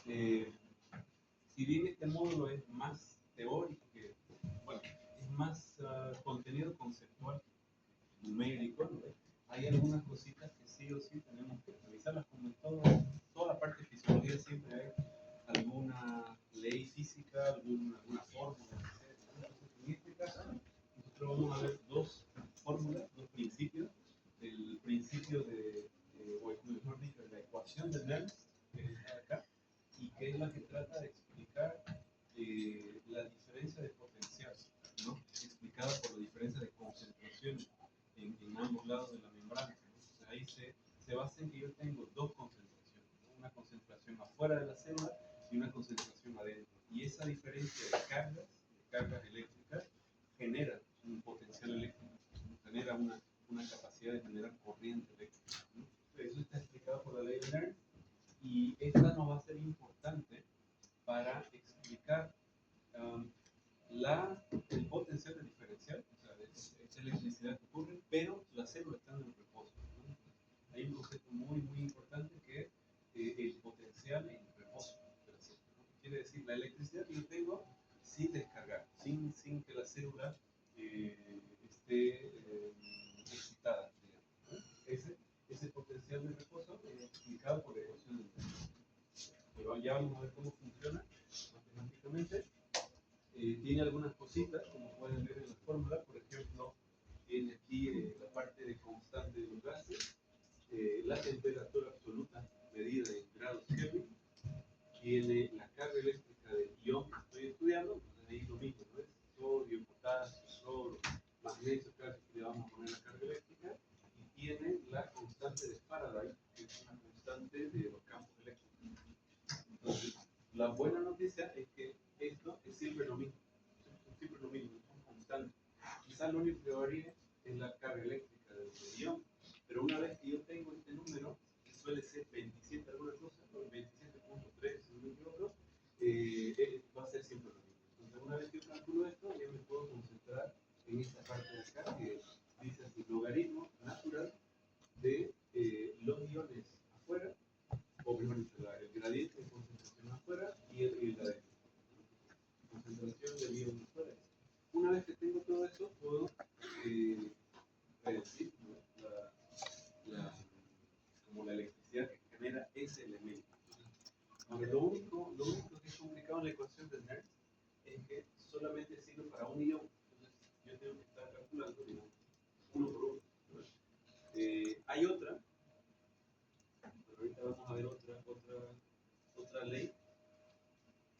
Eh, si bien este módulo es más teórico, bueno, es más contenido conceptual, numérico, ¿no? Hay algunas cositas que sí o sí tenemos que revisarlas, como en toda la parte de fisiología siempre hay alguna ley física, alguna fórmula, etc. Entonces, en este caso, nosotros vamos a ver dos fórmulas, dos principios. El principio o mejor dicho, la ecuación de Nernst, que está acá, y que es la que trata de explicar la diferencia de potencial, ¿no? Explicada por la diferencia de concentración en ambos lados de la membrana. Entonces ahí se basa en que yo tengo dos concentraciones, ¿no? Una concentración afuera de la célula y una concentración adentro. Y esa diferencia de cargas eléctricas, genera un potencial eléctrico, genera una capacidad de generar corriente eléctrica, ¿no? Eso está explicado por la ley de Nernst, y esta nos va a ser importante para explicar el potencial de diferencial, o sea, es electricidad que ocurre, pero las células están en reposo, ¿no? Hay un concepto muy importante que es el potencial en reposo de la célula, ¿no? Quiere decir, la electricidad que yo tengo sin descargar, sin que la célula esté excitada, digamos, ¿no? Ese potencial de reposo es explicado por la ecuación del Nernst. Pero ya vamos a ver cómo funciona matemáticamente. Tiene algunas cositas, como pueden ver en la fórmula. Por ejemplo, tiene aquí la parte de constante de los gases, la temperatura absoluta medida en grados Kelvin, tiene la carga eléctrica del ion que estoy estudiando, entonces ahí lo mismo, ¿no? Es sodio, potasio, sodio, magnesio, calcio, que le vamos a poner la carga eléctrica, y tiene la constante de Faraday, que es una constante de los campos eléctricos. Entonces, la buena noticia es que esto es siempre lo mismo, son constantes. Quizás lo único que varíe es la carga eléctrica del ion, pero una vez que yo tengo este número, que suele ser 27 alguna cosa, ¿no? 27.3 si no me equivoco, va a ser siempre lo mismo. Entonces, una vez que yo calculo esto, ya me puedo concentrar en esta parte de acá, que dice así: logaritmo natural de los iones afuera, o mejor dicho, el gradiente de concentración afuera y el adentro. Concentración del ion afuera. Una vez que tengo todo eso, puedo predecir, ¿no? como la electricidad que genera ese elemento. Ahora, lo único que es complicado en la ecuación de Nernst es que solamente sirve para un ion. Entonces, yo tengo que estar calculando, digamos, uno por uno, ¿no? Hay otra, pero ahorita vamos a ver otra ley,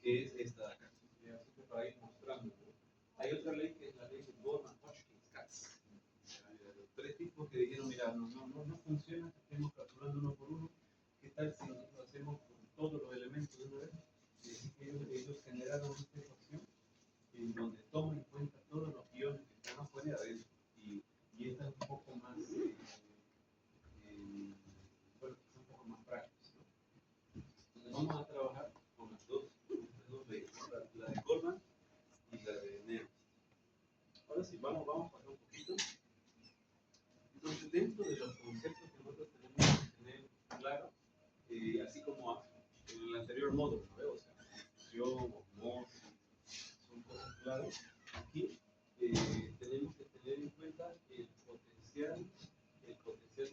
que es esta de acá. Así que para ir mostrando, ¿no? Hay otra ley que es la ley de Goldman-Hodgkin-Katz. Los tres tipos que dijeron: mira, no funciona, estemos calculando uno por uno. ¿Qué tal si nosotros hacemos con todos los elementos de una vez? Y así que ellos generaron esta ecuación en donde toman en cuenta todos los iones que están afuera y adentro. Y esta es un poco más, bueno, es un poco más práctico, ¿no? Entonces vamos a trabajar con estas dos leyes, ¿no? La de Goldman y la de Nernst. Ahora sí, vamos a pasar un poquito. Entonces, dentro de los conceptos que nosotros tenemos que tener claro, así como en el anterior módulo, ¿no? O sea, función, osmosis, son cosas claras. Aquí tenemos que tener en cuenta el potencial de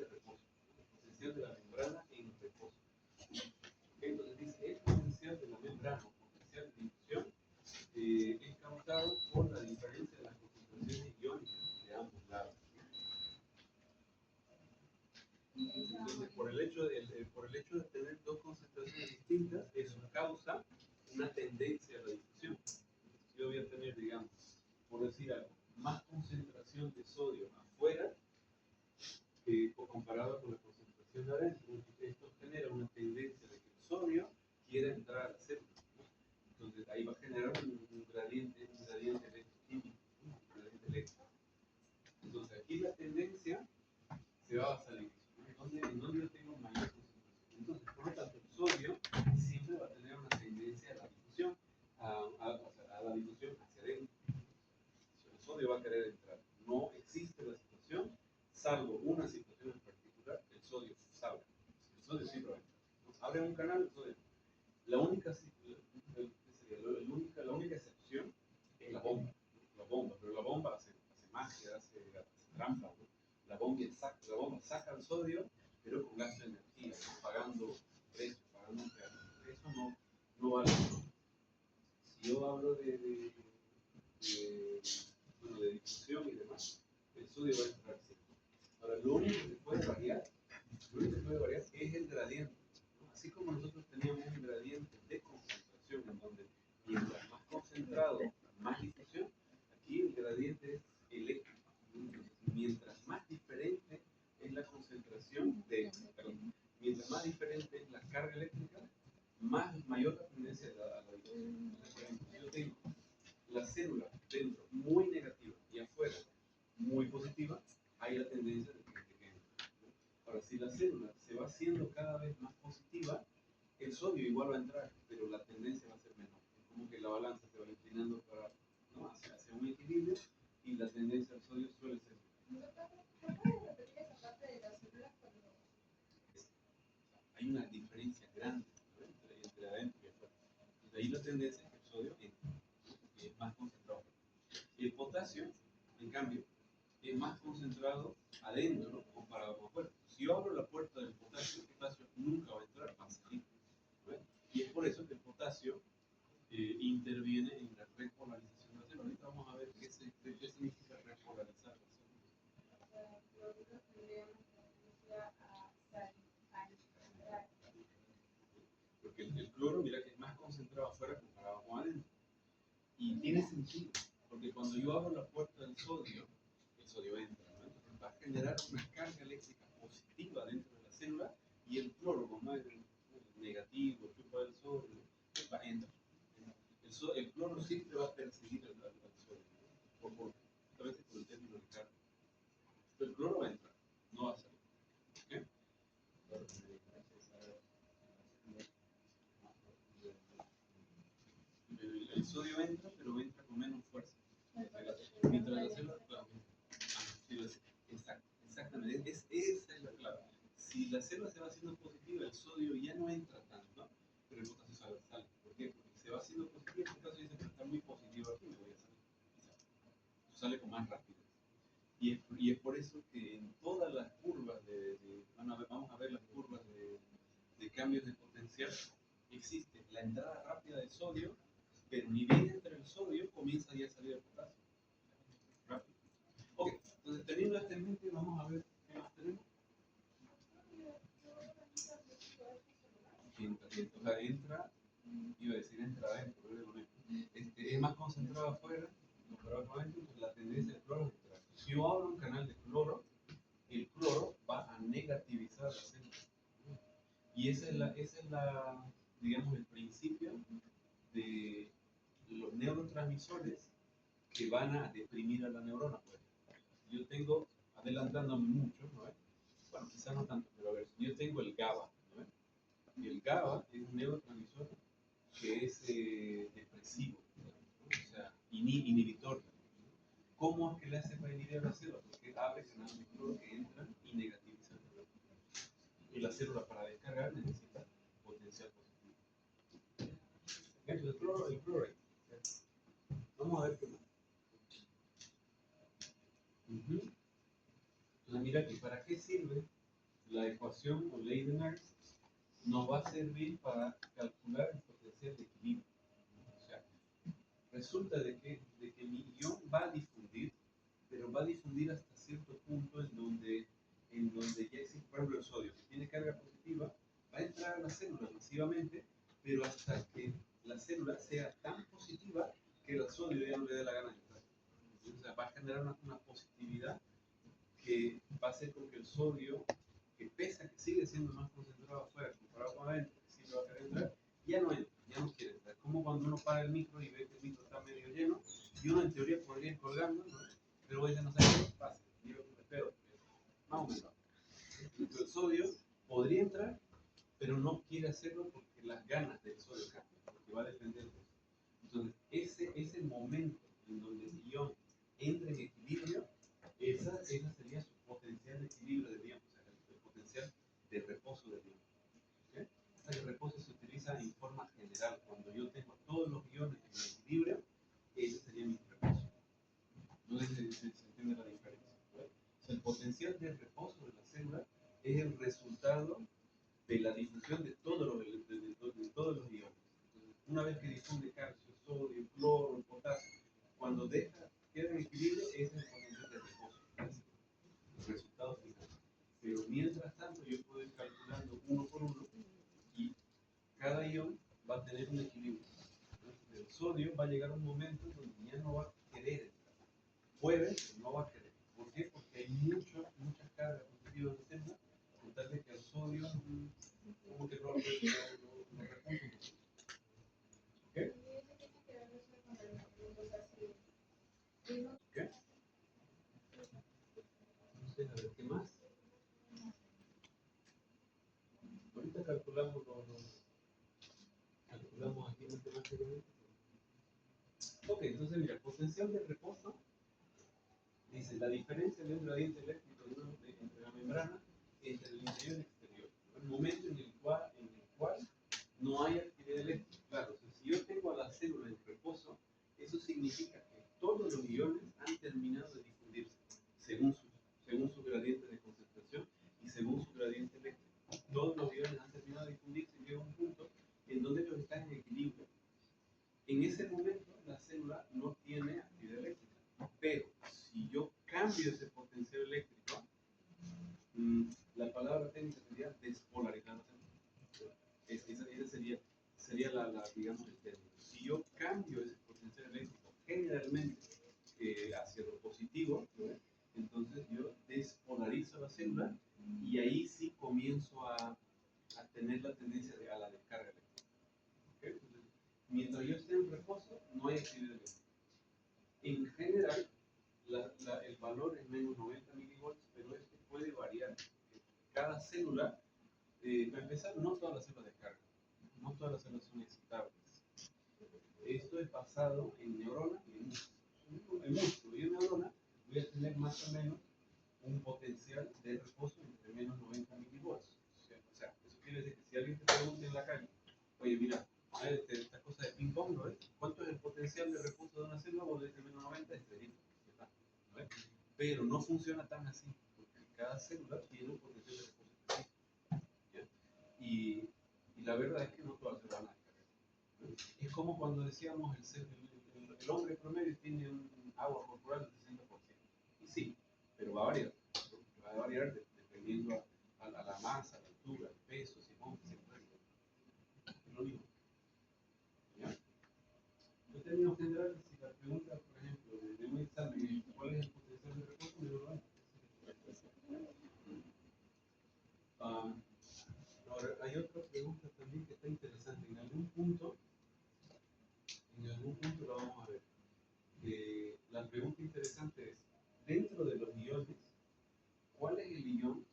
reposo, el potencial de la membrana en reposo. ¿Okay? Entonces dice: el potencial de la membrana, o potencial de difusión, es causado por la diferencia de las concentraciones iónicas de ambos lados. Entonces, por el hecho de tener dos concentraciones distintas, eso causa una tendencia a la difusión. Yo voy a tener, digamos, por decir algo, más concentración de sodio afuera comparado con la concentración de adentro. Esto genera una tendencia de que el sodio quiera entrar a la célula, ¿no? Entonces ahí va a generar un gradiente electroquímico, ¿no? Un gradiente eléctrico. Entonces aquí la tendencia se va a basar en eso, ¿no? En donde yo tengo mayor concentración. Entonces, por lo tanto, el sodio siempre va a tener una tendencia a la difusión, a la difusión hacia adentro. El sodio va a querer entrar. No existe la situación, salvo una situación en particular, el sodio salga. El sodio siempre va a entrar, ¿no? Abre un canal, el sodio. La única sodio, pero con gasto de energía, ¿no? Pagando precios, pagando un peaje. Eso no vale. Si yo hablo bueno, de difusión y demás, el sodio va a entrar siempre. Ahora, lo único que puede variar es el gradiente, ¿no? Así como nosotros teníamos un gradiente de concentración en donde mientras más concentrado, más difusión, aquí el gradiente es eléctrico. Entonces, mientras más diferente es la concentración mientras más diferente es la carga eléctrica, mayor la tendencia a la difusión. Por ejemplo, yo tengo la célula dentro muy negativa y afuera muy positiva, hay la tendencia de que pequeño. Ahora, si la célula se va haciendo cada vez más positiva, el sodio igual va a entrar, pero la tendencia va a ser menor. Es como que la balanza se va inclinando para, ¿no? hacia un equilibrio y la tendencia al sodio suele ser menor. Hay una diferencia grande, ¿no? entre adentro y afuera. De ahí la tendencia es que el sodio entra, que es más concentrado. El potasio, en cambio, es más concentrado adentro comparado con afuera. Si yo abro la puerta del potasio, el potasio nunca va a entrar, va a salir. ¿No? Y es por eso que el potasio interviene en la repolarización de la célula. Ahorita vamos a ver qué significa repolarizar la célula. Porque el cloro, mira que es más concentrado afuera comparado con adentro. Y tiene sentido, porque cuando yo abro la puerta del sodio, el sodio entra, ¿no? Entonces va a generar una carga eléctrica positiva dentro de la célula y el cloro, como es el negativo, chupa del sodio, va a entrar. El cloro siempre va a perseguir al sodio, ¿no? Justamente por el término de carga. Pero el cloro va a entrar, no va a salir. ¿Okay? El sodio entra, pero entra con menos fuerza. Mientras la célula, claro, exactamente, esa es la clave. Si la célula se va haciendo positiva, el sodio ya no entra tanto, ¿no? Pero el potasio sale. ¿Por qué? Porque se va haciendo positiva, el potasio dice que está muy positivo aquí, me voy a salir. Sale con más rapidez. Y es por eso que en todas las curvas vamos a ver las curvas de cambios de potencial, existe la entrada rápida del sodio, pero ni bien entra el sodio, comienza ya a salir el potasio. Rápido. Ok, entonces teniendo esto en mente, vamos a ver qué más tenemos. Entra, iba a decir entra adentro, pero es lo mismo. Es más concentrado afuera, comparado con adentro, entonces la tendencia del cloro es entrar. Si yo abro un canal de cloro, el cloro va a negativizar la célula. Y esa es la, digamos, el principio de los neurotransmisores que van a deprimir a la neurona. Pues. Yo tengo, adelantándome mucho, ¿no? Bueno, quizás no tanto, pero a ver, yo tengo el GABA, ¿no? Y el GABA es un neurotransmisor que es depresivo, ¿no? O sea, inhibitor. ¿Cómo es que le hace para inhibir a la célula? Porque abre canales de cloro que entran y negativizan. Y la célula para descargar necesita potencial positivo. El cloro. Vamos a ver qué más. Entonces, mira que para qué sirve la ecuación o ley de Nernst, nos va a servir para calcular el potencial de equilibrio. O sea, resulta de que mi ion va a difundir, pero va a difundir hasta cierto punto en donde ya existe, por ejemplo, el sodio, que tiene carga positiva, va a entrar a la célula masivamente, pero hasta que la célula sea tan positiva que el sodio ya no le dé la gana de entrar. Entonces, o sea, va a generar una positividad que va a hacer con que el sodio, que pesa, que sigue siendo más concentrado afuera comparado con adentro, que sí lo va a querer entrar, ya no entra, ya no quiere entrar. Como cuando uno para el micro y ve que el micro está medio lleno, y uno en teoría podría ir colgando, ¿no? Pero hoy ya no sabe qué pasa, yo espero, más o menos. Entonces, el sodio podría entrar, pero no quiere hacerlo porque las ganas del sodio cambian, porque va a depender de eso. Entonces, ese momento en donde el ion entra en equilibrio, esa sería su potencial de equilibrio del ion, o sea, el potencial de reposo del ion. ¿Okay? El reposo se utiliza en forma general. Cuando yo tengo todos los iones en equilibrio, ese sería mi reposo. No sé si se entiende la diferencia. ¿Okay? O sea, el potencial de reposo de la célula Una vez que difunde calcio, sodio, cloro, potasio, cuando queda en equilibrio, ese es el potencial de reposo, el resultado final. Pero mientras tanto, yo puedo ir calculando uno por uno y cada ion va a tener un equilibrio. Entonces, el sodio va a llegar a un momento donde ya no va a querer entrar. Puede, pero no va a querer. ¿Por qué? Porque hay muchas cargas positivas de célula, con tal de que el sodio, como que no lo repunta un poquito. ¿Ok? ¿Ok? Entonces, a ver, ¿qué más? Ahorita calculamos calculamos aquí matemáticamente. Ok, entonces mira, potencial de reposo dice la diferencia de un gradiente eléctrico entre la membrana entre el interior y el exterior. El momento en el cual no hay actividad eléctrica. Claro, o sea, si yo tengo a la célula en reposo, eso significa que todos los iones han terminado de difundirse según su gradiente de concentración y según su gradiente eléctrico. Todos los iones han terminado de difundirse y llega un punto en donde ellos están en equilibrio. En ese momento la célula no tiene actividad eléctrica, pero si yo cambio ese potencial eléctrico, la palabra técnica sería despolarizar la célula. Esa sería digamos, el término. Si yo cambio ese potencial eléctrico generalmente hacia lo positivo, ¿no? Entonces yo despolarizo la célula y ahí sí comienzo a tener la tendencia a la descarga eléctrica. ¿Okay? Entonces, mientras yo esté en reposo, no hay actividad eléctrica. En general, el valor es menos 90 milivolts, pero esto puede variar. Cada célula, para empezar, no todas las células descargan, no todas las células son excitables. Esto es basado en neurona y en músculo. En músculo y en neurona voy a tener más o menos un potencial de reposo entre menos 90 milivolts. O sea, eso quiere decir que si alguien te pregunta en la calle, oye, mira, esta cosa de ping pong, ¿no ves? ¿Cuánto es el potencial de reposo de una célula? Vos le dices menos 90, y te dice, ¿no ves? Pero no funciona tan así, porque cada célula tiene un potencial de reposo específico. ¿Ya? Y la verdad es que no todas se van a descargar. ¿No? Es como cuando decíamos el hombre promedio tiene un agua corporal del 60%. Y sí, pero va a variar. Va a variar dependiendo a la masa, a la altura, el peso, si es hombre, si es mujer. Es lo mismo. ¿Ya? En términos generales, si la pregunta, por ejemplo, de un examen es ¿cuál es el potencial de reposo? Me lo van. Ahora, hay otra pregunta también que está interesante. En algún punto la vamos a ver. La pregunta interesante es, dentro de los iones, ¿cuál es el ion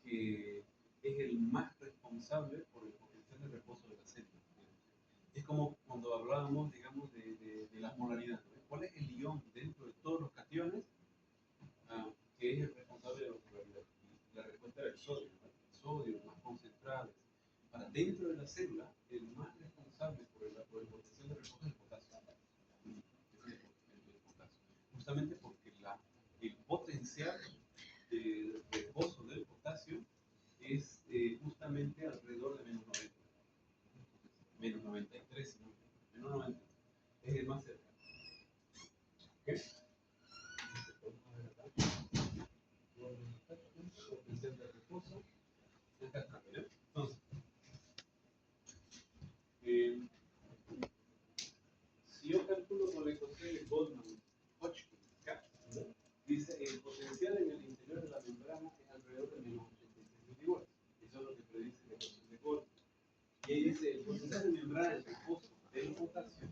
que es el más responsable por el potencial de reposo de la célula? Es como cuando hablábamos, digamos, de las molaridades. ¿No? ¿Cuál es el ion dentro de todos los cationes que es el responsable de la polaridad? Y la respuesta era el sodio. ¿No? El sodio, el más concentrado. Para dentro de la célula, el más responsable por el potencial de reposo es el potasio. Justamente porque el potencial de reposo del potasio es justamente alrededor de menos 90. Menos 93, ¿no? Menos 90. Es el más cercano. ¿Ok? Potencial de reposo. Acá está, ¿verdad? Entonces, si yo calculo con la ecuación de Goldman-Hodgkin, dice el potencial en el interior de la membrana es alrededor de menos 86 milivolts. Eso es lo que predice la ecuación de Goldman. Y ahí dice el potencial de membrana de reposo del potasio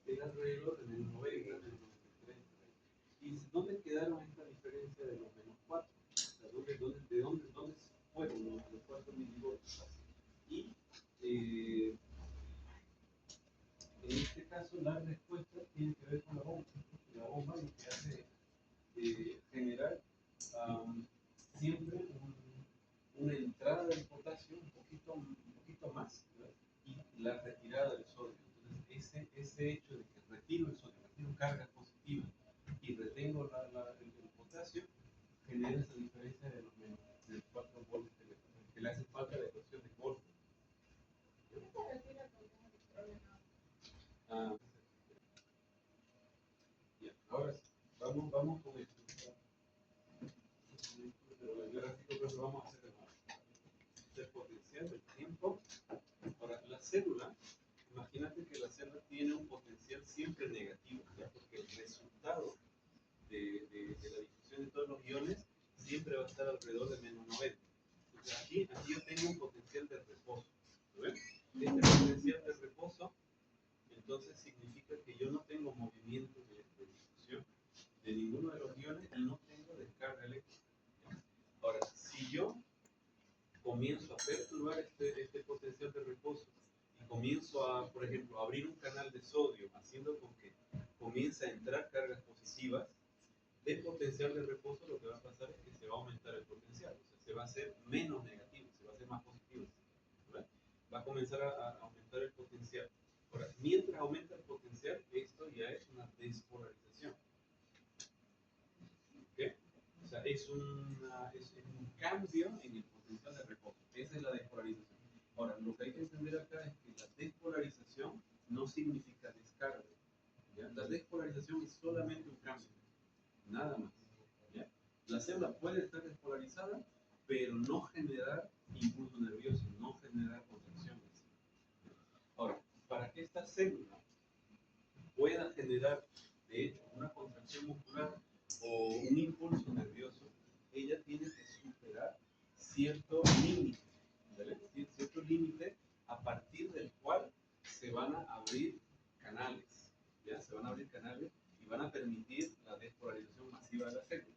es alrededor de menos 90, menos 93. Y dice, ¿dónde quedaron esta diferencia de los menos 4? O sea, ¿de dónde fueron los 4 milivolts? Y en este caso, la respuesta tiene que ver con la bomba. La bomba lo que hace es generar siempre una entrada del potasio un poquito más, ¿verdad? Y la retirada del sodio. Entonces, ese hecho de que retiro el sodio, retiro cargas positivas y retengo el potasio, genera esa diferencia de los 4 volts que le hace falta la ecuación de Wolf. Ah, ya. Ahora sí, vamos con esto. Pero el gráfico que vamos a hacer de nuevo. El potencial del tiempo. Ahora, la célula, imagínate que la célula tiene un potencial siempre negativo, ¿ya? Porque el resultado de la difusión de todos los iones siempre va a estar alrededor de menos 90. Entonces aquí yo tengo un potencial de reposo. ¿Lo ven? Este potencial de reposo, entonces significa que yo no tengo movimiento de difusión de ninguno de los iones y no tengo descarga eléctrica. Ahora, si yo comienzo a perturbar este potencial de reposo y comienzo a, por ejemplo, abrir un canal de sodio, haciendo con que comience a entrar cargas positivas, el potencial de reposo lo que va a pasar es que se va a aumentar el potencial, o sea, se va a hacer menos negativo, se va a hacer más positivo, ¿verdad? Va a comenzar a aumentar el potencial. Ahora, mientras aumenta el potencial, esto ya es una despolarización. ¿Okay? O sea, es un cambio en el potencial de reposo. Esa es la despolarización. Ahora, lo que hay que entender acá es que la despolarización no significa descarga. ¿Ya? La despolarización es solamente un cambio, nada más. ¿Ya? La célula puede estar despolarizada, pero no generar impulso nervioso, no generar contracciones. Ahora, para que esta célula pueda generar, de hecho, una contracción muscular o un impulso nervioso, ella tiene que superar cierto límite, ¿vale? Cierto límite a partir del cual se van a abrir canales, ¿ya? Se van a abrir canales y van a permitir la despolarización masiva de la célula.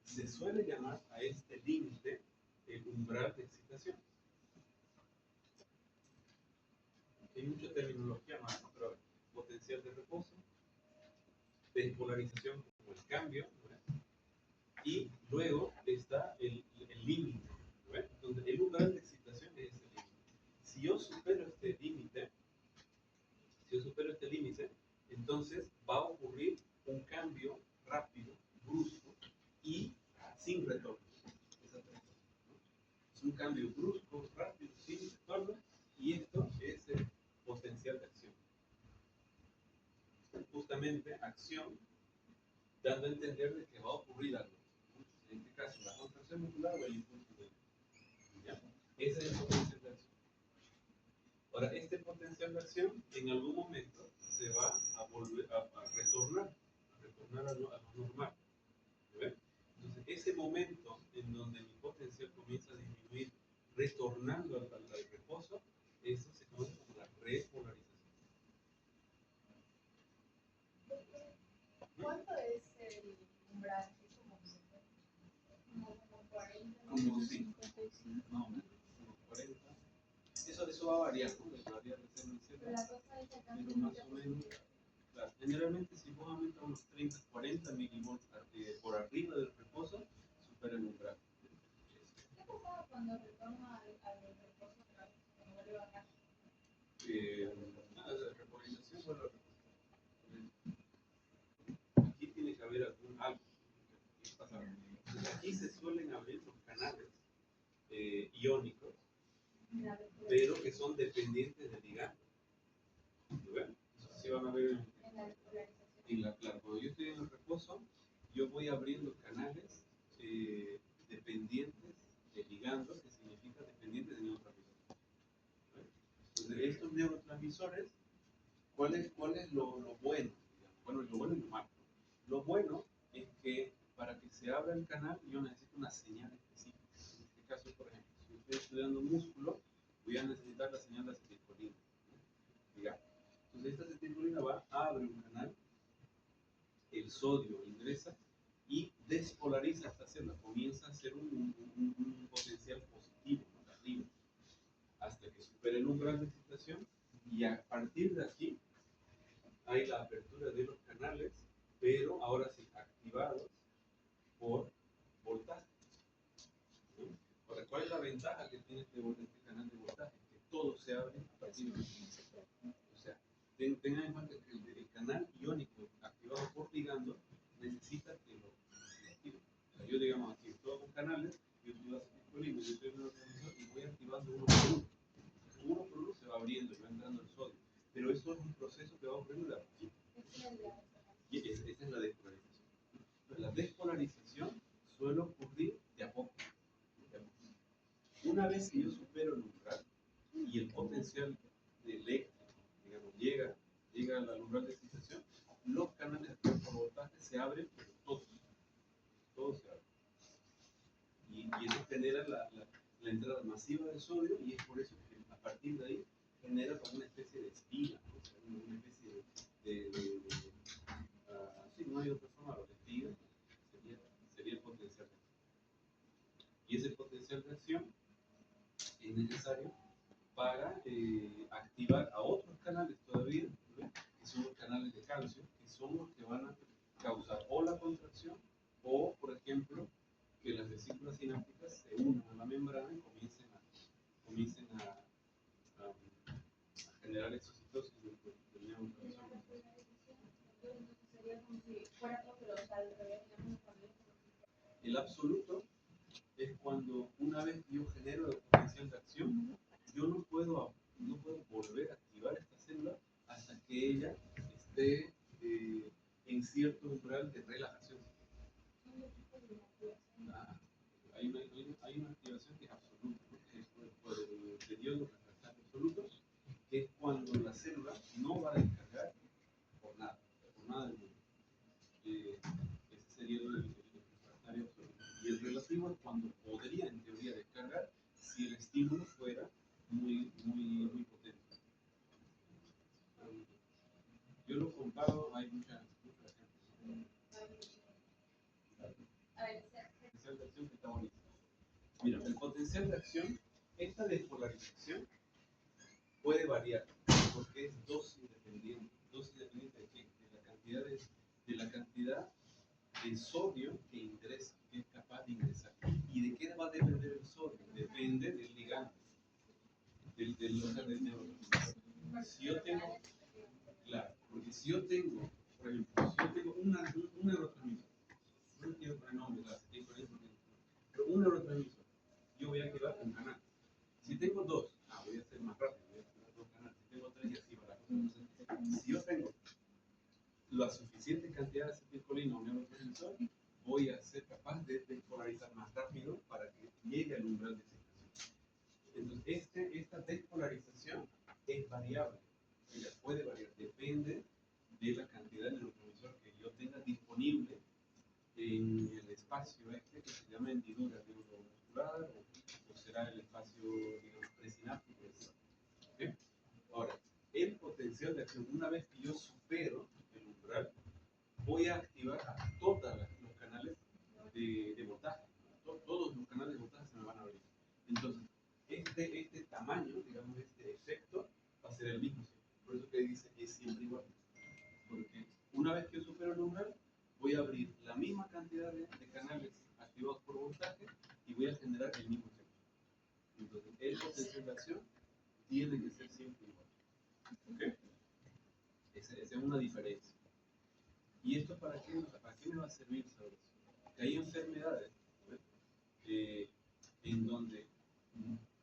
Se suele llamar a este límite el umbral de excitación. Hay mucha terminología más, ¿no? Pero a ver, potencial de reposo, despolarización como el cambio, ¿no? Y luego está el límite, ¿no? Entonces el umbral de excitación es el límite. Si yo supero este límite, entonces va a ocurrir un cambio rápido, brusco y sin retorno. Es un cambio brusco, rápido, sin retorno, y esto es el potencial de acción. Justamente acción, dando a entender de que va a ocurrir algo. En este caso, la contracción muscular o el impulso de ¿ya? Ese es el potencial de acción. Ahora, este potencial de acción en algún momento se va a volver a retornar a lo normal. ¿Ven? Entonces, ese momento en donde mi potencial comienza a disminuir, retornando al reposo, eso se conoce como la repolarización. ¿Cuánto es el umbral? Como 40. Como 55. No, como 40. Eso va a variar, ¿no? Va a variar de célula en célula. Pero la cosa es que acá Pero más o menos, claro, generalmente si vos aumentas unos 30, 40 milivolts por arriba del reposo, supera el umbral. ¿Qué pasa cuando retorna al reposo otra vez? Cuando vuelve a bajar. La repolarización, bueno, aquí tiene que haber algo. ¿Qué pasa? Entonces, aquí se suelen abrir los canales iónicos, pero que son dependientes del ligando. ¿Ven? Entonces, sí van a ver En la despolarización. claro, cuando yo estoy en el reposo, yo voy abriendo canales dependientes del ligando, que significa dependientes de neurotransmisores. ¿Ven? Entonces, estos neurotransmisores, ¿cuál es lo bueno? Bueno, lo bueno y lo malo. Lo bueno es que para que se abra el canal, yo necesito una señal específica. En este caso, por ejemplo, si estoy estudiando músculo, voy a necesitar la señal de acetilcolina. Digamos. Entonces, esta acetilcolina abre un canal, el sodio ingresa y despolariza esta célula, comienza a ser un potencial positivo, ¿no? Arriba, hasta que supere el umbral de excitación, y a partir de aquí hay la apertura de los canales, pero ahora sí activados por voltaje, ¿no? Ahora, ¿cuál es la ventaja que tiene este canal de voltaje? Que todo se abre a partir de aquí. O sea, tengan en cuenta que el canal iónico activado por ligando necesita que lo active. O sea, yo digamos aquí, todos los canales, yo estoy acetilcolina, yo estoy en el neurotransmisor y voy activando uno por uno. Uno por uno se va abriendo y va entrando el sodio. eso es un proceso que va ocurriendo de a poquito. Y esa es la despolarización. La despolarización suele ocurrir de a poco. Una vez que yo supero el umbral y el potencial eléctrico, digamos, llega al umbral de excitación, los canales de por voltaje se abren, pero todos se abren. Y eso genera la entrada masiva de sodio, y es por eso que a partir de ahí genera como una especie de espiga, ¿no? O sea, una especie sí, no hay otra forma, la espiga sería el potencial de acción. Y ese potencial de acción es necesario para activar a otros canales todavía, ¿no? Que son los canales de calcio, que son los que van a causar o la contracción o, por ejemplo, que las vesículas sinápticas se unan a la membrana y comiencen a generar exocitosis del neurotransmisor. El absoluto es cuando una vez que yo genero el potencial de acción, yo no puedo volver a activar esta célula hasta que ella esté en cierto umbral de relajación. Hay una activación que es absoluta, ¿no? Que es por el periodo refractario absoluto, que es cuando la célula no va a descargar por nada del mundo. Ese sería el refractario absoluto. Y el relativo es cuando podría, en teoría, descargar si el estímulo fuera muy potente. Yo lo comparo, hay muchas ejemplos. Potencial de acción que está bonito. Mira, el potencial de acción, esta despolarización puede variar porque es dosis dependiente. ¿Dosis dependiente de qué? De la cantidad de sodio que ingresa, que es capaz de ingresar. ¿Y de qué va a depender el sodio? Depende del ligando, del neurotransmisor. Si yo tengo, claro, porque si yo tengo, por ejemplo, si yo tengo un neurotransmisor, no quiero poner nombre, pero un neurotransmisor, yo voy a activar un canal. Si tengo dos, voy a hacer más rápido, voy a activar dos canales. Si tengo tres, y así va la cosa. Si yo tengo la suficiente cantidad de acetilcolina o neurotransmisor, voy a ser capaz de despolarizar más rápido para que llegue al umbral de excitación. Entonces, esta despolarización es variable. Ella puede variar, depende de la cantidad de neurotransmisor que yo tenga disponible en el espacio que se llama hendidura neuromuscular, o será el espacio, digamos, presináptico. ¿Okay? Ahora, el potencial de acción, una vez que yo supero el umbral, voy a activar a todos los canales de voltaje. Todos los canales de voltaje se me van a abrir. Entonces, este tamaño, digamos, este efecto, va a ser el mismo. Por eso que dice que es siempre igual. Porque una vez que yo supero el umbral, voy a abrir la misma cantidad de canales activados por voltaje y voy a generar el mismo efecto. Entonces, el potencial de acción tiene que ser siempre igual. ¿Okay? Esa es una diferencia. ¿Y esto para qué me va a servir saber eso? Que hay enfermedades, ¿no? En donde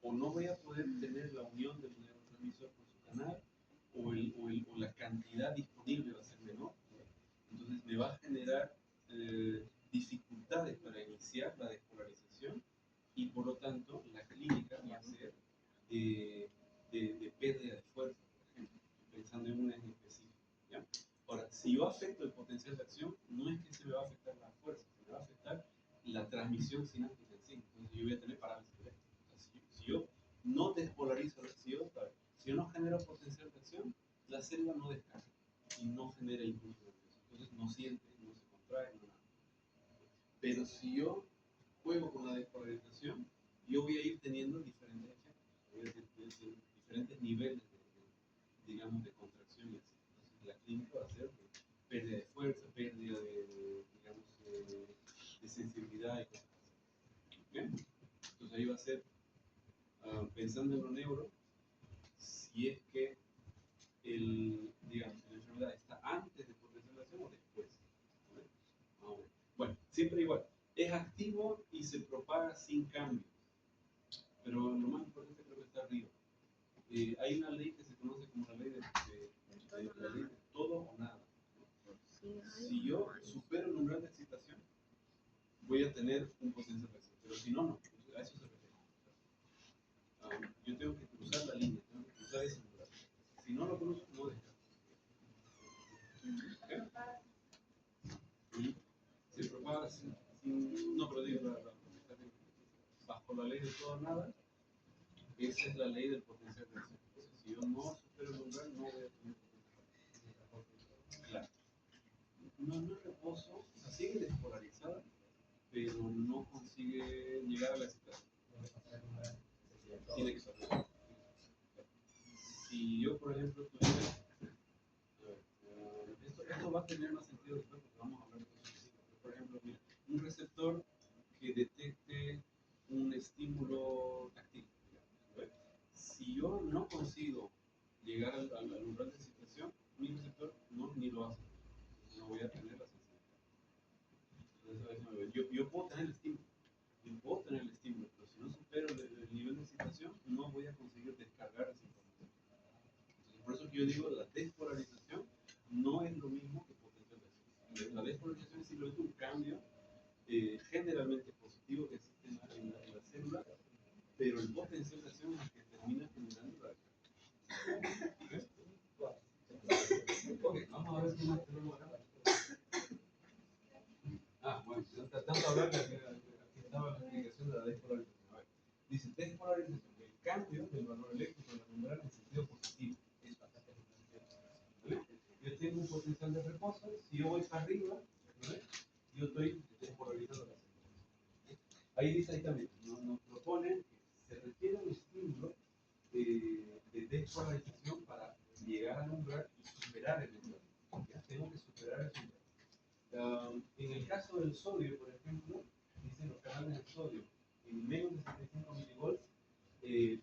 o no voy a poder tener la unión del neurotransmisor con su canal, o la cantidad disponible va a ser menor. Entonces me va a generar dificultades para iniciar la despolarización, y por lo tanto la clínica va a ser de pérdida de fuerza, por ejemplo, pensando en una en específico. ¿Ya? Ahora, si yo afecto el potencial de acción, no es que se me va a afectar la fuerza, se me va a afectar la transmisión sináptica en sí. Entonces yo voy a tener parálisis eléctrica. Si yo no despolarizo, si yo no genero potencial de acción, la célula no descarga y no genera impulso nervioso. Entonces no siente, no se contrae, no nada. Pero si yo juego con la despolarización, yo voy a ir teniendo diferentes efectos, voy a tener diferentes niveles digamos, de contracción y así. Entonces la clínica va a ser pérdida de fuerza, pérdida digamos, de sensibilidad y cosas así. ¿Okay? Entonces ahí va a ser, pensando en lo neuro, si es que digamos, la enfermedad está antes de potencialización o después. Bueno, siempre igual. Es activo y se propaga sin cambio. Pero lo más importante creo que está arriba. Hay una ley que se conoce como la ley de tener un potencial de acción, pero si no, no. A eso se refiere. Yo tengo que cruzar la línea, tengo que cruzar ese umbral. Si no lo cruzo, no descargo. ¿Okay? Se propaga no, pero digo, bajo la ley de todo o nada, esa es la ley del potencial de acción. Entonces, si yo no supero el umbral, no voy a tener potencial de acción. Claro. No es reposo, o sea, sigue despolarizada, pero no consigue llegar a la excitación. Tiene que ser. Si yo, por ejemplo, tuviera. Esto va a tener más sentido después porque vamos a hablar de cosas específicas. Por ejemplo, mira, un receptor que detecte un estímulo táctil. Si yo no consigo llegar al umbral de excitación, mi receptor ni lo hace. No voy a tener la sensibilidad. Entonces, yo puedo tener el estímulo. Yo puedo tener el estímulo, pero si no supero el nivel de excitación, no voy a conseguir descargar esa información. Entonces, por eso que yo digo, la despolarización no es lo mismo que potencial de acción. La despolarización es simplemente un cambio generalmente positivo que existe en la célula, pero el potencial de acción es el que termina generando la descarga. Ok, vamos a ver qué más tenemos acá. Bueno, tratando de hablar de aquí estaba la explicación de la despolarización. A ver, dice despolarización, el cambio del valor eléctrico de la membrana en sentido positivo. Es bastante ¿vale? Yo tengo un potencial de reposo, si yo voy para arriba, ¿vale? Yo estoy despolarizando la célula. Ahí dice ahí también, nos proponen que se requiere un estímulo de despolarización para llegar al umbral y superar el umbral. ¿Ya? Tengo que superar el umbral. En el caso del sodio, por ejemplo, dicen los canales de sodio en menos de 75 milivolts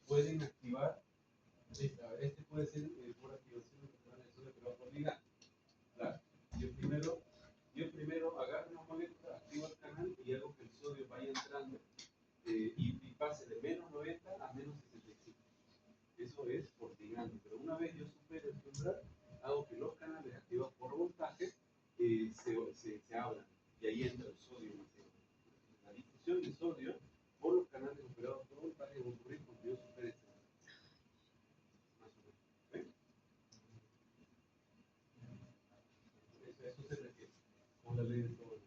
pueden activar, este puede ser por activación de los canales de sodio, pero por ligando. Claro, yo primero agarro una molécula, activo el canal y hago que el sodio vaya entrando y pase de menos 90 a menos 65. Eso es por ligando, pero una vez yo supero el umbral, hago que los canales activados por voltaje se abran y ahí entra el sodio masivo. La difusión de sodio por los canales operados por voltaje va a ocurrir cuando yo supere este más o menos. ¿Ven? Eso se refiere con la ley de todo.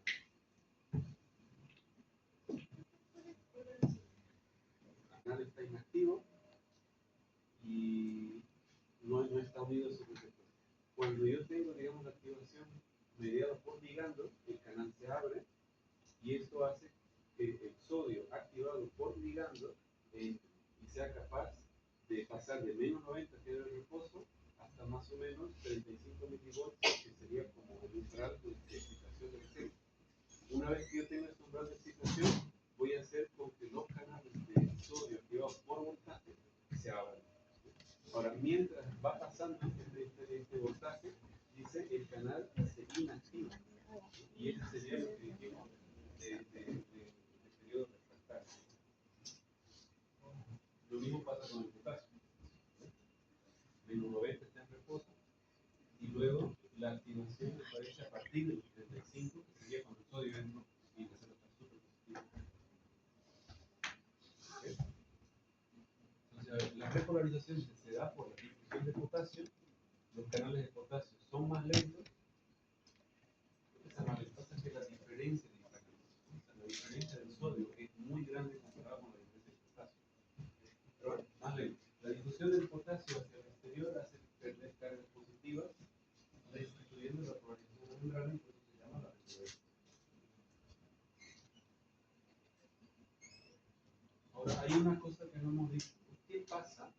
El canal está inactivo y no está unido a su receptor. Cuando yo tengo, digamos, la activación mediada por ligando, el canal se abre y esto hace que el sodio activado por ligando entre y sea capaz de pasar de menos 90, que era el reposo, hasta más o menos 35 milivolts, que sería como el umbral de excitación del célula. Una vez que yo tenga este umbral de excitación, voy a hacer con que los canales de sodio activados por voltaje se abran. Ahora, mientras va pasando este voltaje, dice el canal se inactiva. Y ese sería lo que dijimos de periodo refractario. Lo mismo pasa con el potasio. Menos 90 está en reposo y luego la activación aparece a partir de los 35, que sería cuando el sodio entra y la célula está súper positiva. ¿Okay? Entonces, la repolarización se da por la difusión de potasio. Los canales de potasio son más lentos. Lo que pasa es que la diferencia de canales, o sea, la diferencia del sodio es muy grande comparada con la diferencia del potasio. Pero bueno, más lento. La difusión del potasio hacia el exterior hace perder cargas positivas, restituyendo la polarización de membrana y por eso se llama la repolarización. Ahora, hay una cosa que no hemos dicho. ¿Qué pasa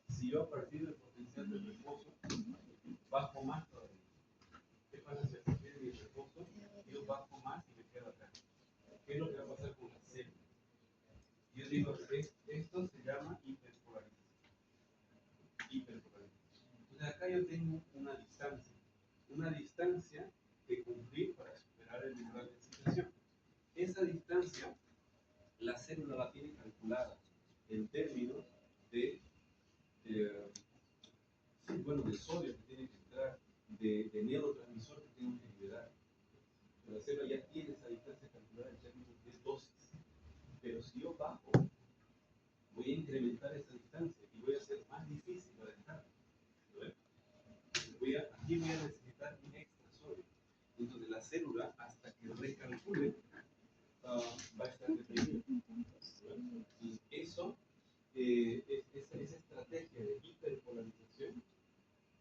si yo a partir del potencial del reposo bajo más todavía? ¿Qué pasa si a partir de mi reposo yo bajo más y me quedo acá? ¿Qué es lo que va a pasar con la célula? Yo digo, esto se llama hiperpolarización. Entonces acá yo tengo una distancia que cumplir para superar el umbral de excitación. Esa distancia, la célula la tiene calculada en términos de del sodio que tiene que entrar, de neurotransmisor que tengo que liberar. La célula ya tiene esa distancia calculada en términos de dosis. Pero si yo bajo, voy a incrementar esa distancia y voy a hacer más difícil la descarga. Aquí voy a necesitar un extra sodio. Entonces la célula, hasta que recalcule, va a estar deprimida. Y eso, esa estrategia de hiperpolarización,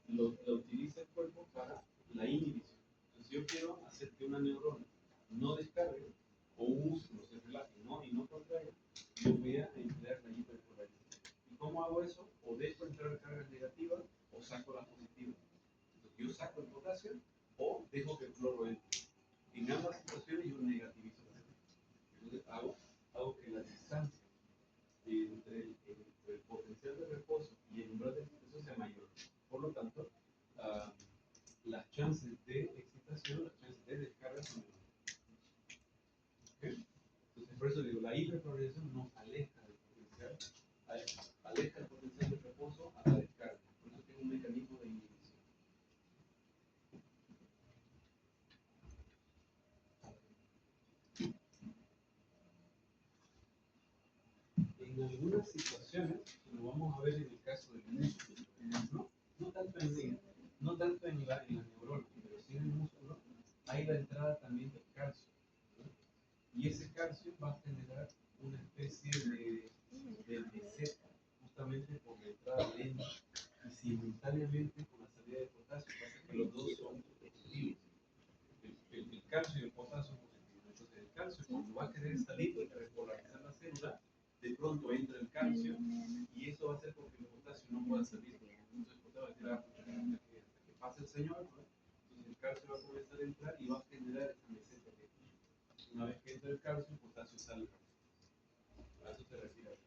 la utiliza el cuerpo para la inhibición. Entonces, si yo quiero hacer que una neurona no descargue o un músculo se relaje y no contraiga, yo voy a emplear la hiperpolarización. ¿Y cómo hago eso? O dejo entrar cargas negativas o saco las positivas. Entonces, yo saco el potasio o dejo que el cloro entre. En ambas situaciones yo negativizo la energía. Entonces, hago que la distancia entre el potencial de reposo y el umbral de excitación sea mayor. Por lo tanto, las chances de excitación, las chances de descarga son menores. ¿Okay? Entonces, por eso digo, la hiperpolarización nos aleja del potencial, aleja el potencial de reposo a la descarga. Por eso tiene un mecanismo de inhibición. En algunas situaciones, lo vamos a ver en el caso del músculo, por ejemplo, no tanto en la neurona, pero sí en el músculo, hay la entrada también del calcio, ¿no? Y ese calcio va a generar una especie de meseta, justamente por la entrada lenta y simultáneamente con la salida de potasio. Pasa que los dos son positivos. El calcio y el potasio son positivos. Entonces el calcio, cuando va a querer salir y repolarizar la célula, de pronto entra el calcio y eso va a hacer con que el potasio no pueda salir. Entonces el potasio va a decir, hasta que pase el señor, ¿no? Entonces el calcio va a comenzar a entrar y va a generar esa meseta de aquí. Una vez que entra el calcio, el potasio sale. A eso se refiere.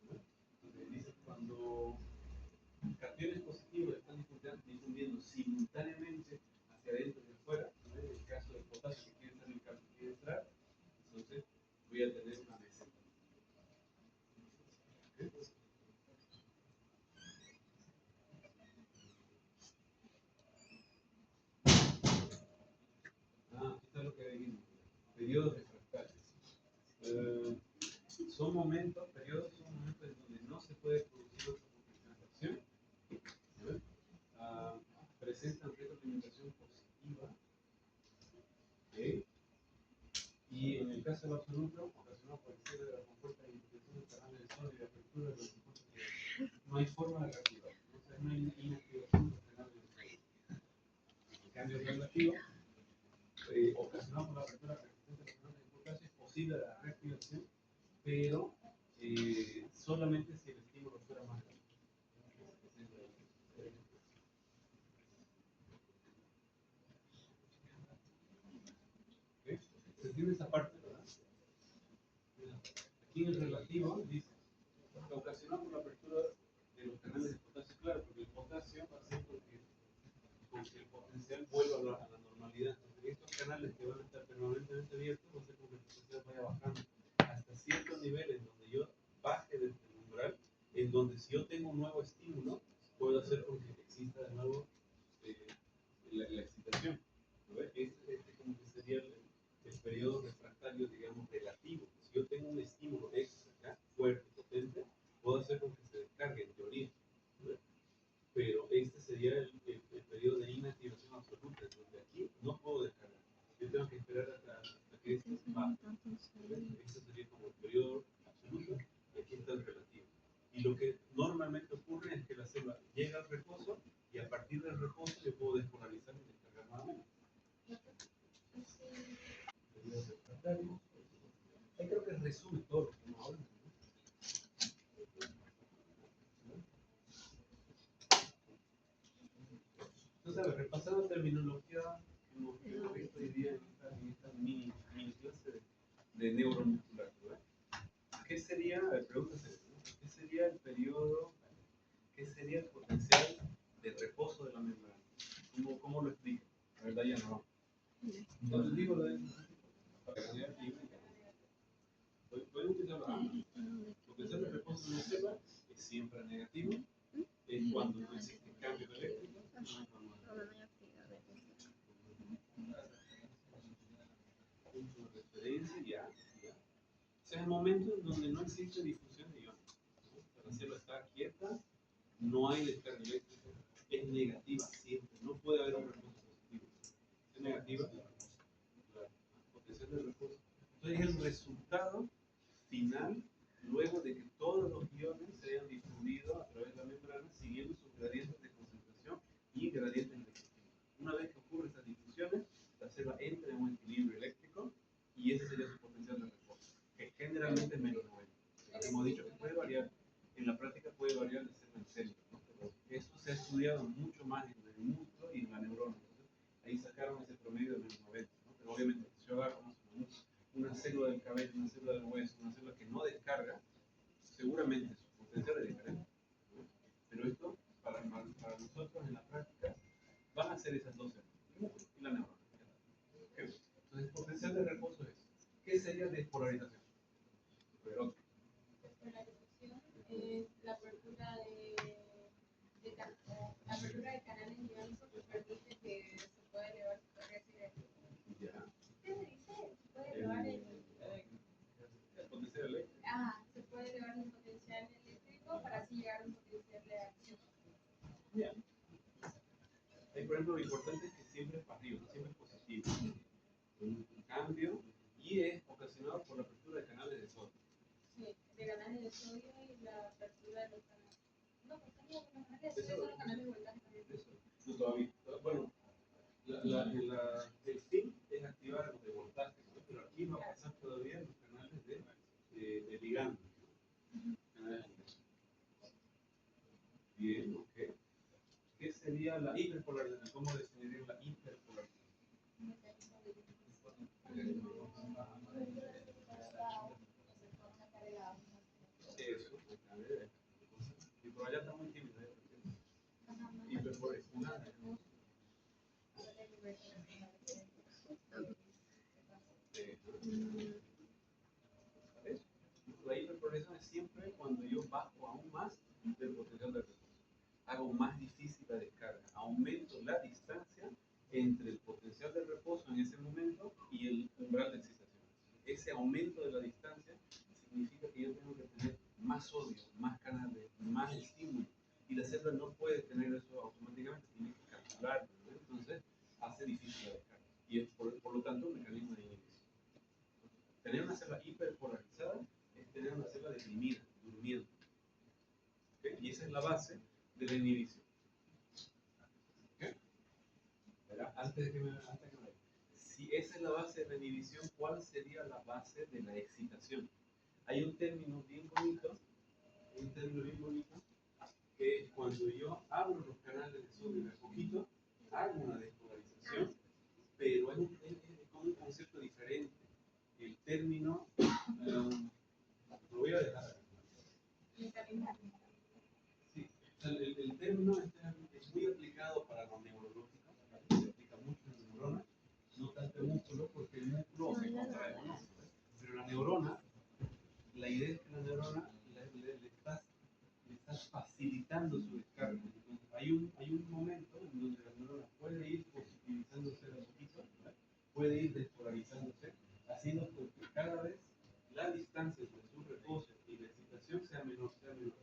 ¿No? Entonces dice cuando cationes positivos están difundiendo simultáneamente hacia adentro y afuera, ¿no? En el caso del potasio que quiere salir, el calcio quiere entrar, entonces voy a tener una meseta. ¿Okay? Aquí está lo que dijimos. Periodos refractarios. Periodos son momentos en donde no se puede producir otra potenciación. Presentan retroalimentación positiva. ¿Okay? Y en el caso del absoluto, ocasionado por el cierre de la compuerta de intervención del canal del sodio y apertura de los compuestos que no hay forma de reactivar. Entonces no hay inactivación del canal del sodio. En cambio relativo, ocasionado por la apertura persistente del canal de potasio, es posible la reactivación, pero solamente si el estímulo fuera más grande. ¿Okay? Se entiende esa parte, ¿verdad? Aquí en el relativo dice, ocasionado por la apertura de los canales de potasio, claro, porque el potasio va a hacer con que el potencial vuelva a la normalidad. Entonces, estos canales que van a estar permanentemente abiertos va a hacer con que el potencial vaya bajando hasta ciertos niveles donde yo baje desde el umbral, en donde si yo tengo un nuevo estímulo, puedo hacer con que exista de nuevo la excitación. ¿No ves? Este como que sería el periodo refractario, digamos, relativo. Si yo tengo un estímulo extra acá, fuerte, potente, puedo hacer con que se descargue en teoría. ¿No ves? Pero este sería el periodo de inactivación absoluta, donde aquí no puedo descargar. Yo tengo que esperar hasta que este baje. Este sería como el periodo absoluto y aquí está el relativo. Y lo que normalmente ocurre es que la célula llega al reposo y a partir del reposo yo puedo despolarizar y descargar nuevamente. Periodo refractario. Ahí creo que resume todo lo que hemos hablado. Entonces, repasando terminología que hemos visto hoy día en esta mini clase de neuromuscular, ¿verdad? ¿Qué sería, pregúntase, qué sería el periodo, qué sería el potencial de reposo de la membrana? ¿Cómo lo explica? La verdad ya no. Entonces digo lo de pueden utilizarlo ambos. El potencial de reposo de una célula es siempre negativo, es cuando no existen cambios eléctricos. Ese es el momento en donde no existe difusión de iones, ¿no? La célula está quieta, no hay descarga eléctrica, es negativa siempre, no puede haber un reposo positivo. Es negativa la potencial de reposo. Entonces es el resultado final luego de que todos los iones se hayan difundido a través de la membrana siguiendo sus gradientes de concentración y gradientes de efectividad. Una vez que ocurren estas difusiones, la célula entra en un equilibrio eléctrico y ese sería su potencial de reposo, que generalmente es menos 90. Hemos dicho que puede variar, en la práctica puede variar de célula en célula, ¿no? Pero eso se ha estudiado mucho más en el músculo y en la neurona. Entonces, ahí sacaron ese promedio de menos 90, ¿no? Pero obviamente, si yo agarro una célula del cabello, una célula del hueso, una célula que no descarga, seguramente su potencial es diferente, ¿no? Pero esto, para nosotros en la práctica, van a ser esas dos células, el músculo y la neurona. Entonces, potencial de reposo es, ¿qué sería despolarización? Pero, Despolarización es la apertura la apertura de canales iónicos que permite que se pueda elevar su corriente eléctrica. ya, ¿Qué se dice? Se puede elevar el potencial eléctrico. se puede elevar el potencial eléctrico para así llegar a un potencial de acción. Bien. Ahí, por ejemplo, lo importante es que siempre es para arriba, siempre es positivo. Un cambio y es ocasionado por la apertura de canales de sodio. Sí, de canales de sodio y la apertura de los canales. No, pues los canales de sodio son los canales voltaica. Eso, no todavía. Bueno, el fin es activar los de voltaje, ¿no? Pero aquí va a pasar todavía los canales de ligando. Canales de ligando. Bien, ok. ¿Qué sería la hiperpolarización? ¿Cómo definiría la hiperpolarización? Eso, y por allá está muy tímido. Hiperpolarización. La hiperpolarización es siempre cuando yo bajo aún más del potencial de reposo. Hago más difícil la descarga, aumento la distancia entre el potencial de reposo en ese momento y el umbral de excitación. Ese aumento de la distancia significa que yo tengo que tener más sodio, más canales, más estímulo, y la célula no puede tener eso automáticamente, tiene que calcularlo, ¿no? Entonces hace difícil la descarga y es por lo tanto un mecanismo de inhibición. Tener una célula hiperpolarizada es tener una célula deprimida, durmiendo. ¿Okay? Y esa es la base de la inhibición. ¿Okay? Antes de que me vaya. Si esa es la base de la inhibición, ¿cuál sería la base de la excitación? Hay un término bien bonito, que es cuando yo abro los canales de sodio de a poquito, hago una despolarización, pero es como un concepto diferente. El término, lo voy a dejar. Sí, el término es muy aplicado para lo neurológico, se aplica mucho en la neurona, no tanto el músculo, porque el músculo se contrae, ¿no? Pero la neurona, la idea es que la neurona le estás facilitando su descarga. Entonces, hay un momento en donde la neurona puede ir positivizándose de a poquito, ¿verdad? Puede ir despolarizándose, haciendo que cada vez la distancia entre su reposo y la excitación sea menor, sea menor.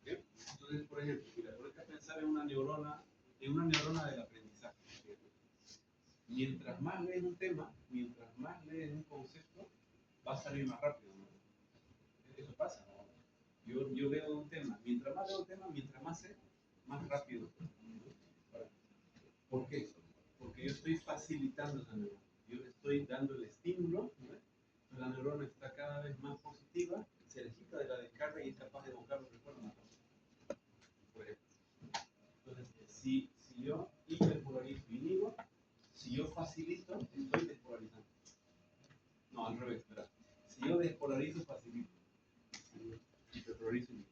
¿Okay? Entonces, por ejemplo, mira, hay que pensar en una neurona del aprendizaje. Mientras más lees un tema, mientras más lees un concepto, va a salir más rápido, ¿no? Eso pasa, ¿no? Yo leo un tema, mientras más leo un tema, mientras más sé, más rápido. ¿Por qué? Porque yo estoy facilitando esa neurona. Yo le estoy dando el estímulo, ¿no? La neurona está cada vez más positiva, se le quita de la descarga y es capaz de evocar los recuerdos más rápido. Por ejemplo. Entonces, si yo hiperpolarizo y inhibo, si yo facilito, estoy despolarizando. No, al revés, ¿verdad? Si yo despolarizo, facilito. Si yo hiperpolarizo y inhibo.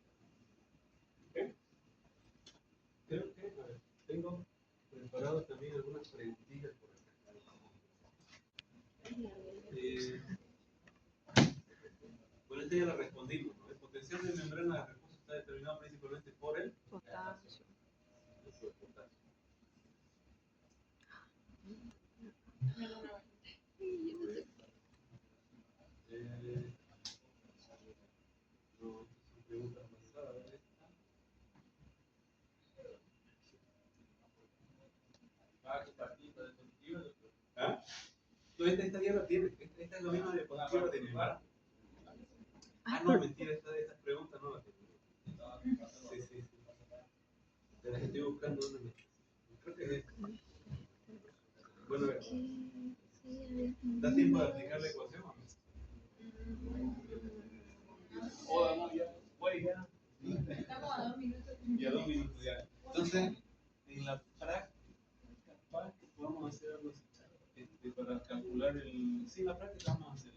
¿Okay? Creo que, a ver, tengo preparado también algunas preguntillas por acá. Bueno, esta ya la respondimos, ¿no? El potencial de membrana de reposo está determinado principalmente por el potasio. Entonces esta ya la tiene, esta es la misma diapositiva de Neymar. Ah, no, mentira, esta pregunta no la tengo. Sí, sí, sí. De las que estoy buscando una. Creo que es esta. Bueno, ¿da tiempo de aplicar la ecuación? O no, ya. Voy ya. Estamos a 2 minutos. Ya 2 minutos ya. Entonces, en la práctica, capaz que podamos hacer algo así. Para calcular el. Sí, en la práctica vamos a hacer.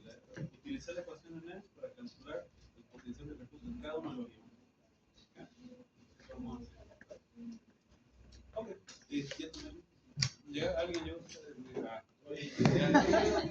Utilizar la ecuación de Nernst para calcular el potencial de refugio en cada uno de los iones. ¿Ya? Vamos a hacer. Ok. ¿Ya alguien llegó? Oye, ya.